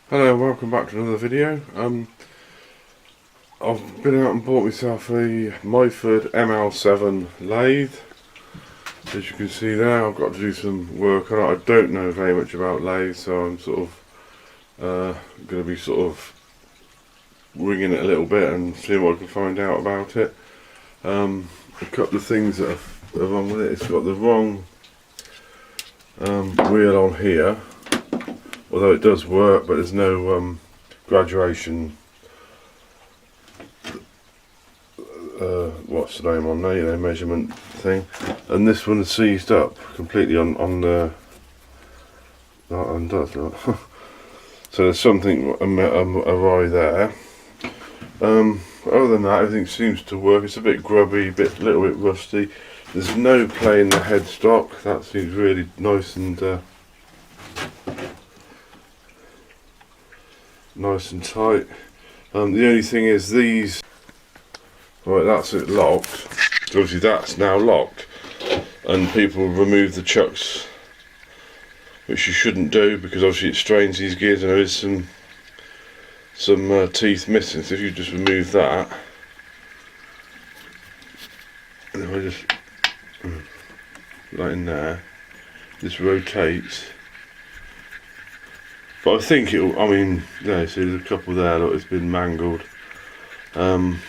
Hello, welcome back to another video. I've been out and bought myself a MYFORD ML7 lathe. As you can see there, I've got to do some work on it. I don't know very much about lathes, so I'm sort of going to be sort of winging it a little bit and seeing what I can find out about it. A couple of things that are wrong with it. It's got the wrong wheel on here. Although it does work, but there's no graduation, what's the name on there, measurement thing. And this one is seized up completely on the, does not. So there's something awry there. Other than that, everything seems to work. It's a bit grubby, little bit rusty. There's no play in the headstock. That seems really nice and tight. The only thing is these, right, that's it locked. Obviously that's now locked, and people remove the chucks, which you shouldn't do because obviously it strains these gears and there is some teeth missing. So if you just remove that, and if I just right in there, this rotates. But I think it'll, I mean, yeah, see there's a couple there that has been mangled. Much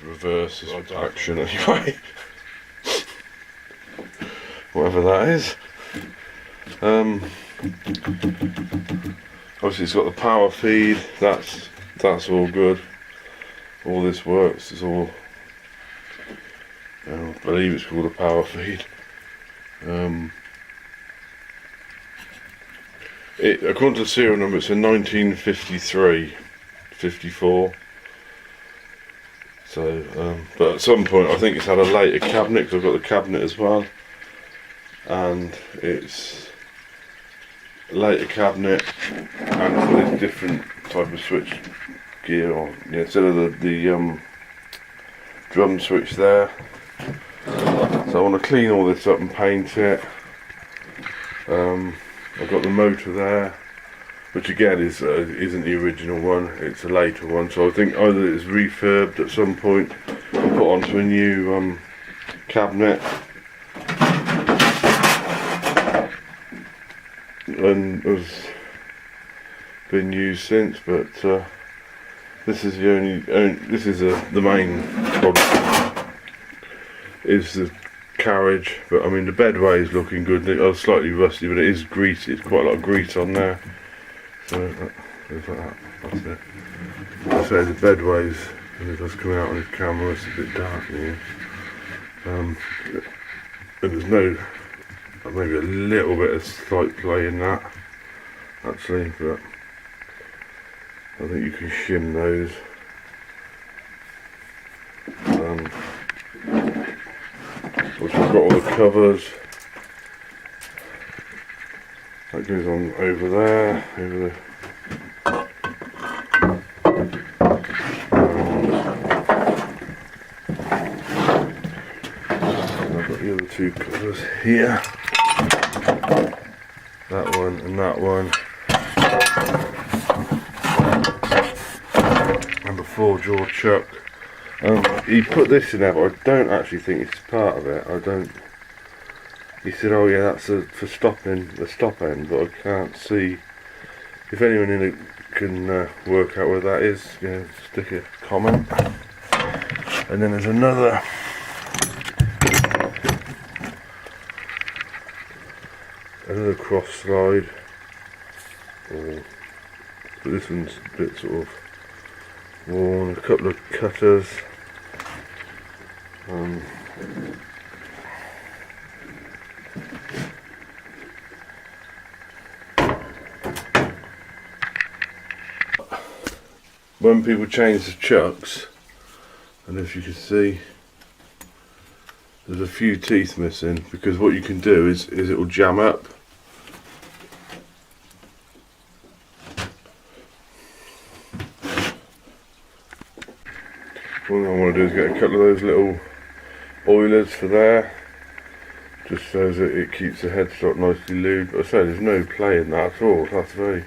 reverse action anyway. Whatever that is. Obviously it's got the power feed, that's all good. All this works, it's all, I believe it's called a power feed. According to the serial number, it's a 1953-54. So, but at some point I think it's had a later cabinet, because I've got the cabinet as well, and it's a later cabinet, and it's got this different type of switch gear on. Yeah, instead of the drum switch there. So I want to clean all this up and paint it. I've got the motor there, which again isn't the original one, it's a later one, so I think either it's refurbed at some point and put onto a new cabinet, and has been used since, but this is the the main product, is the carriage. But I mean the bedway is looking good. It's slightly rusty, but it is greasy. It's quite a lot of grease on there. So that's it. I say the bedways, and it does come out on his camera. It's a bit dark in here. And there's no, maybe a little bit of slight play in that actually, but I think you can shim those. Which I've got all the covers. That goes on over there, and I've got the other two covers here. That one and that one. And the 4-jaw chuck. He put this in there, but I don't actually think it's part of it. He said, oh yeah, that's for stopping the stop end, but I can't see. If anyone in it can work out where that is, stick a comment. And then there's another cross slide, but this one's a bit sort of worn. A couple of cutters. When people change the chucks, and if you can see, there's a few teeth missing, because what you can do is it will jam up. What I want to do is get a couple of those little oilers for there, just so that it keeps the headstock nicely lubed. But I say there's no play in that at all. That's very,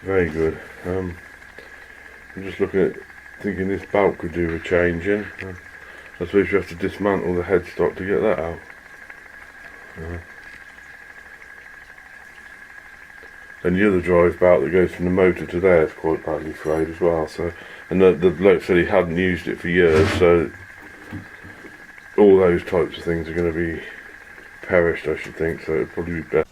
very good. I'm just looking at thinking this bolt could do with changing. I suppose you have to dismantle the headstock to get that out. And the other drive bout that goes from the motor to there is quite badly frayed as well. So, and the bloke said he hadn't used it for years, so all those types of things are going to be perished, I should think. So it'd probably be better.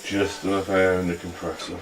Just enough air in the compressor.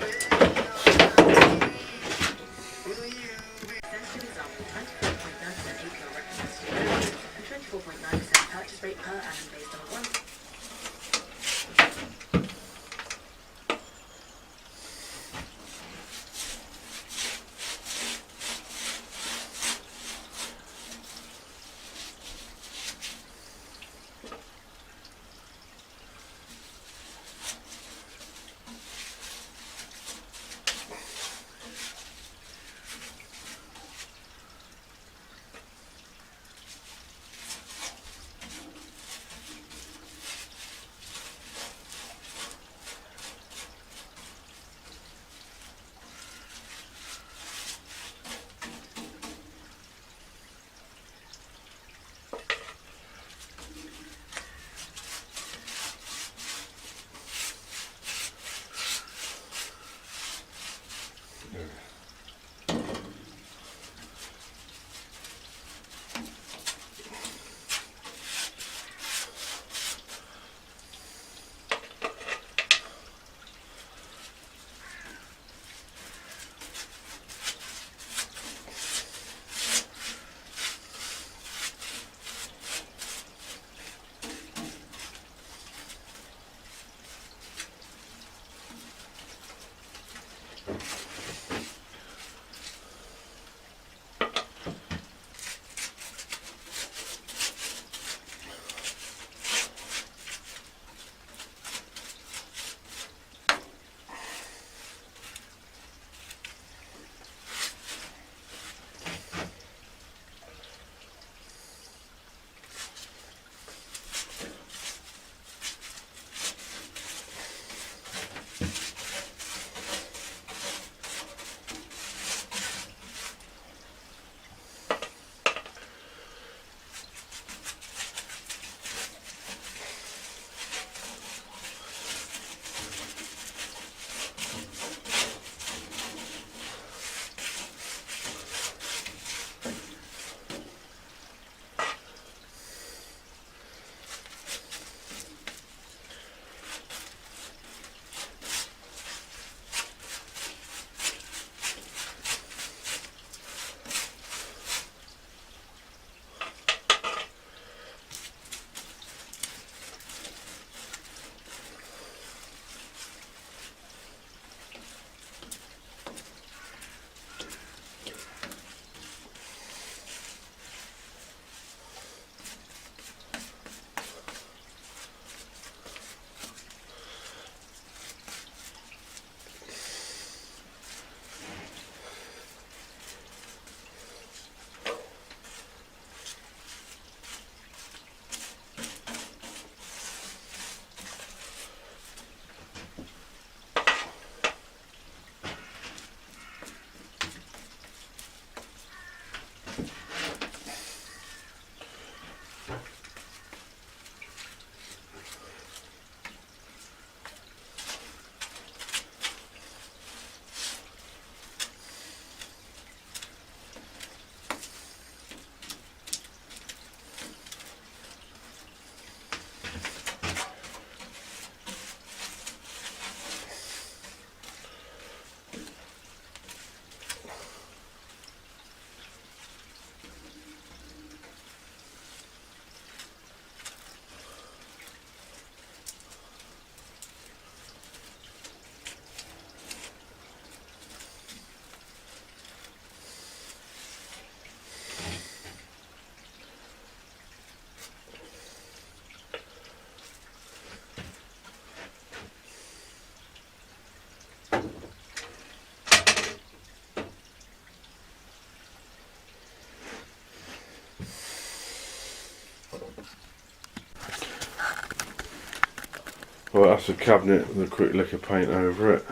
Well, that's a cabinet with a quick lick of paint over it.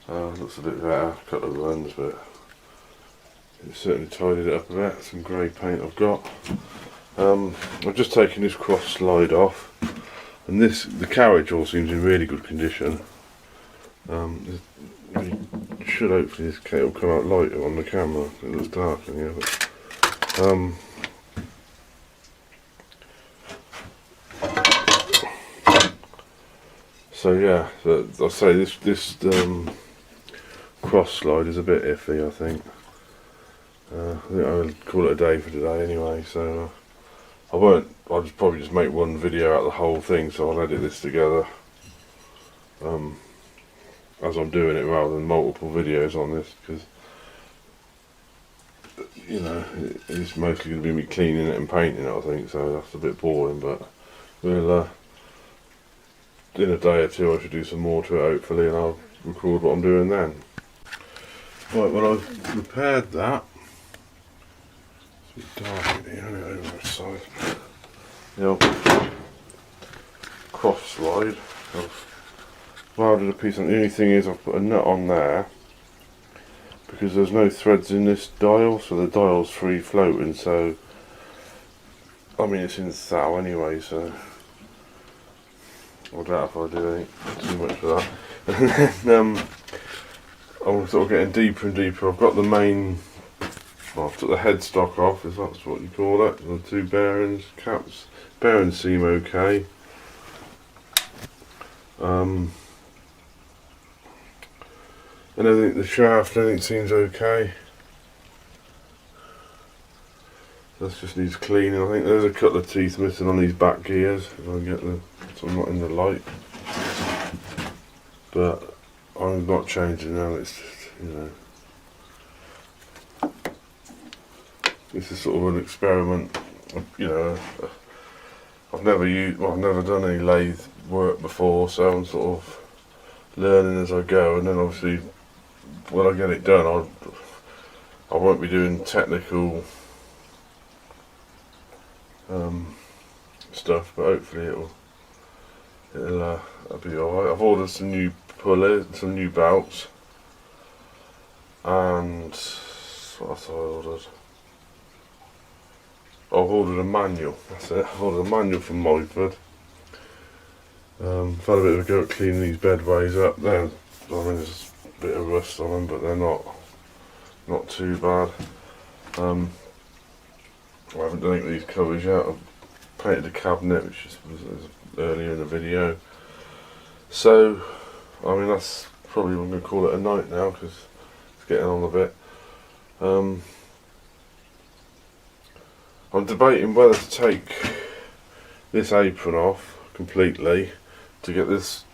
Looks a bit better, a couple of runs, but it's certainly tidied it up a bit. Some grey paint I've got. I've just taken this cross slide off, and the carriage all seems in really good condition. You should hopefully this will come out lighter on the camera. It looks dark in here, but so yeah, I'll say this cross slide is a bit iffy. I think I'll call it a day for today anyway. So I'll just probably just make one video out of the whole thing. So I'll edit this together as I'm doing it, rather than multiple videos on this, because you know it's mostly going to be me cleaning it and painting it, I think. So that's a bit boring, but we'll in a day or two I should do some more to it hopefully, and I'll record what I'm doing then. Right, well, I've repaired that. It's a bit dark in here, over the side. The old cross slide. I've welded a piece on. The only thing is I've put a nut on there because there's no threads in this dial, so the dial's free floating. So I mean, it's in thou anyway, so I doubt if I do anything too much for that. And then I'm sort of getting deeper and deeper. I've got the main, well, I've took the headstock off, if that's what you call it. The two bearings, caps, bearings seem okay. And I think the shaft, everything seems okay. This just needs cleaning. I think there's a couple of teeth missing on these back gears, if I get the, so I'm not in the light. But I'm not changing now, it's just, you know, this is sort of an experiment. You know, I've never done any lathe work before, so I'm sort of learning as I go, and then obviously when I get it done I won't be doing technical stuff, but hopefully it'll be alright. I've ordered some new pulleys, some new belts, and what else have I ordered? I've ordered a manual, that's it. I've ordered a manual from MYFORD. I've had a bit of a go at cleaning these bedways up. I mean, there's a bit of rust on them, but they're not too bad. I haven't done any of these covers yet. I've painted the cabinet, which was earlier in the video. So, I mean, that's probably, I'm going to call it a night now, because it's getting on a bit. I'm debating whether to take this apron off completely to get this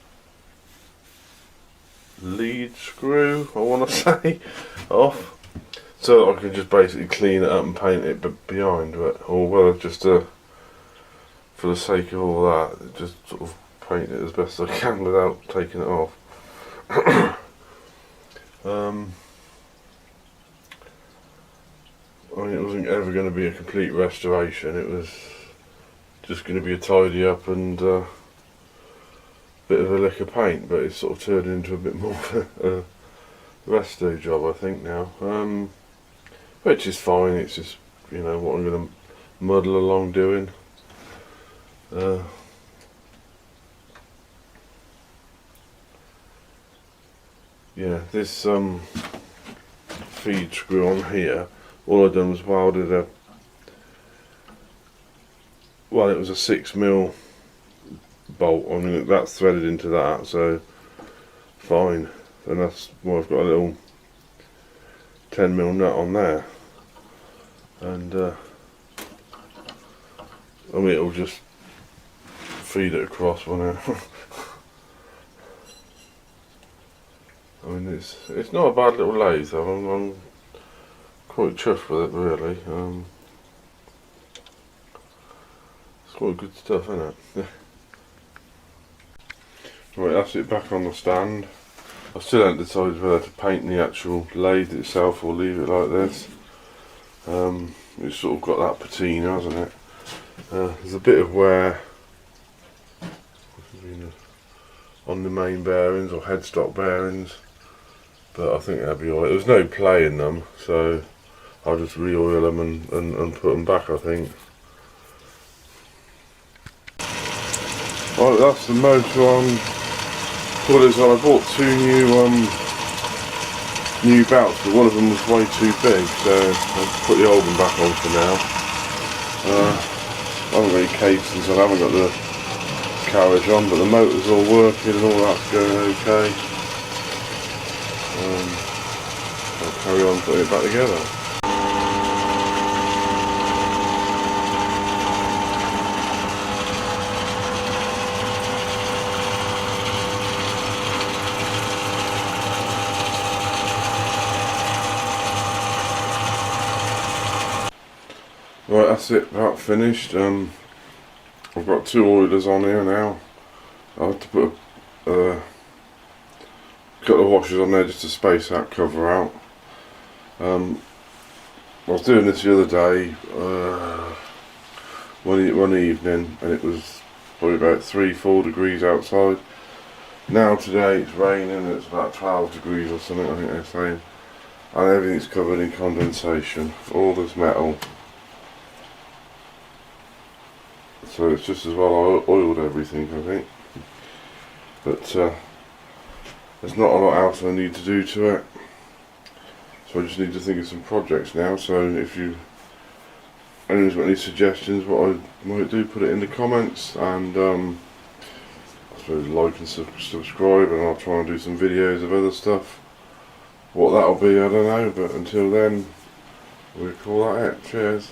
lead screw, I want to say, off, so that I can just basically clean it up and paint it behind, but, or whether just for the sake of all that, just sort of paint it as best as I can without taking it off. I mean, it wasn't ever going to be a complete restoration, it was just going to be a tidy up and bit of a lick of paint, but it's sort of turned into a bit more of a resto job, I think, now. Which is fine, it's just, you know, what I'm going to muddle along doing. Yeah, this feed screw on here, all I've done was welded it was a 6mm bolt. I mean, that's threaded into that, so fine. And that's why I've got a little 10mm nut on there. And I mean, it'll just feed it across, won't it? I mean, it's not a bad little lathe though. I'm quite chuffed with it, really. It's quite good stuff, isn't it? Right, that's it back on the stand. I still haven't decided whether to paint the actual lathe itself or leave it like this. It's sort of got that patina, hasn't it? There's a bit of wear. on the main bearings or headstock bearings, but I think that'll be alright. There's no play in them, so I'll just re-oil them and put them back, I think. Right, that's the motor on. Pullers on. I bought two new belts, but one of them was way too big, so I'll put the old one back on for now. I haven't got any cases, I haven't got the carriage on, but the motor's all working and all that's going okay. I'll carry on putting it back together. Right, that's it, about finished. I've got two oilers on here now. I have to put a couple of washers on there just to space that cover out. I was doing this the other day, one evening, and it was probably about 3-4 degrees outside. Now today it's raining and it's about 12 degrees or something, I think they're saying. And everything's covered in condensation, all this metal. So it's just as well I oiled everything, I think. But there's not a lot else I need to do to it. So I just need to think of some projects now. So if anyone's got any suggestions what I might do, put it in the comments, and I suppose like and subscribe, and I'll try and do some videos of other stuff. What that'll be, I don't know, but until then, we'll call that it. Cheers.